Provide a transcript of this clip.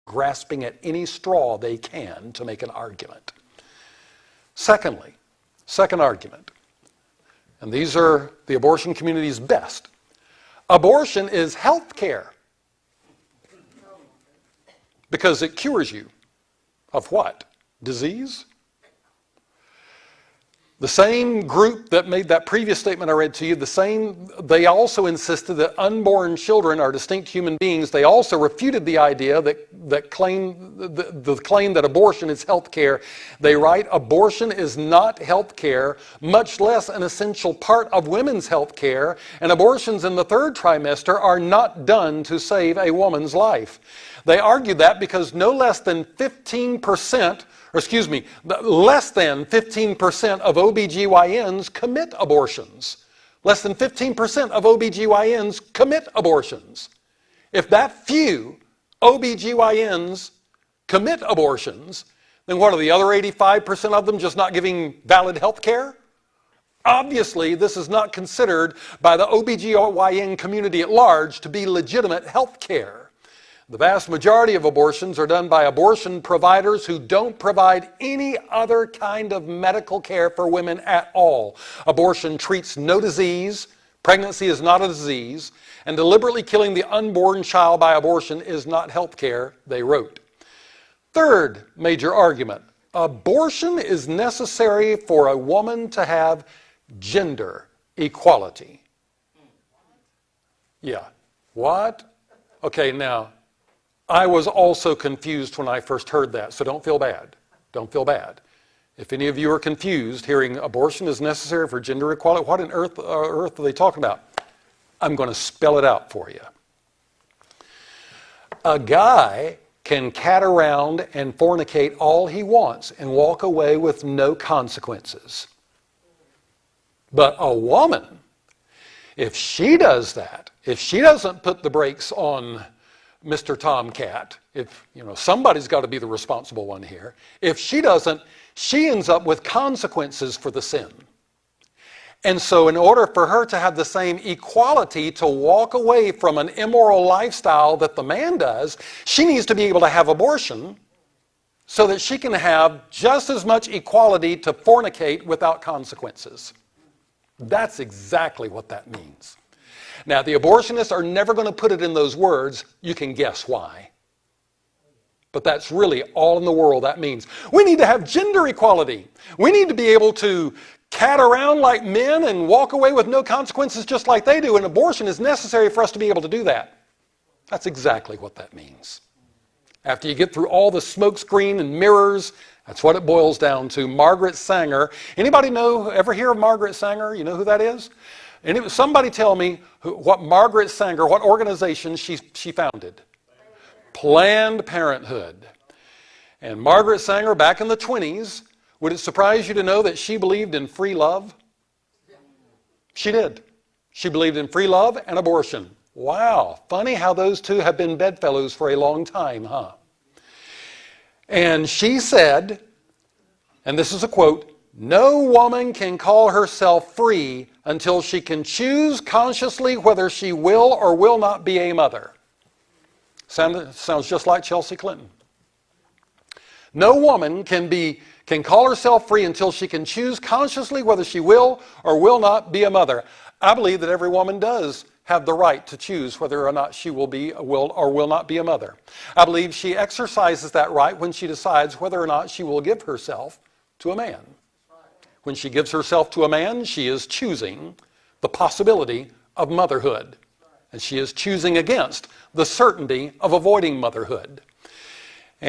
grasping at any straw they can to make an argument. Secondly, second argument, and these are the abortion community's best. Abortion is health care because it cures you of what? Disease? The same group that made that previous statement I read to you, they also insisted that unborn children are distinct human beings. They also refuted the idea the claim that abortion is health care. They write, abortion is not health care, much less an essential part of women's health care, and abortions in the third trimester are not done to save a woman's life. They argue that because less than 15% of OBGYNs commit abortions. Less than 15% of OBGYNs commit abortions. If that few OBGYNs commit abortions, then what are the other 85% of them just not giving valid health care? Obviously, this is not considered by the OBGYN community at large to be legitimate health care. The vast majority of abortions are done by abortion providers who don't provide any other kind of medical care for women at all. Abortion treats no disease, pregnancy is not a disease, and deliberately killing the unborn child by abortion is not health care, they wrote. Third major argument, abortion is necessary for a woman to have gender equality. Yeah. What? Okay, now, I was also confused when I first heard that, so don't feel bad. Don't feel bad. If any of you are confused hearing abortion is necessary for gender equality, what on earth are they talking about? I'm going to spell it out for you. A guy can cat around and fornicate all he wants and walk away with no consequences. But a woman, if she does that, if she doesn't put the brakes on Mr. Tomcat, if somebody's got to be the responsible one here. If she doesn't, she ends up with consequences for the sin. And so in order for her to have the same equality to walk away from an immoral lifestyle that the man does, she needs to be able to have abortion so that she can have just as much equality to fornicate without consequences. That's exactly what that means. Now, the abortionists are never going to put it in those words. You can guess why. But that's really all in the world that means. We need to have gender equality. We need to be able to cat around like men and walk away with no consequences just like they do. And abortion is necessary for us to be able to do that. That's exactly what that means. After you get through all the smoke screen and mirrors, that's what it boils down to. Margaret Sanger. Anybody ever hear of Margaret Sanger? You know who that is? And somebody tell me what Margaret Sanger, what organization she founded. Planned Parenthood. And Margaret Sanger, back in the 20s, would it surprise you to know that she believed in free love? She did. She believed in free love and abortion. Wow, funny how those two have been bedfellows for a long time, huh? And she said, and this is a quote, "No woman can call herself free until she can choose consciously whether she will or will not be a mother." Sounds just like Chelsea Clinton. No woman can call herself free until she can choose consciously whether she will or will not be a mother. I believe that every woman does have the right to choose whether or not she will or will not be a mother. I believe she exercises that right when she decides whether or not she will give herself to a man. When she gives herself to a man, she is choosing the possibility of motherhood. And she is choosing against the certainty of avoiding motherhood.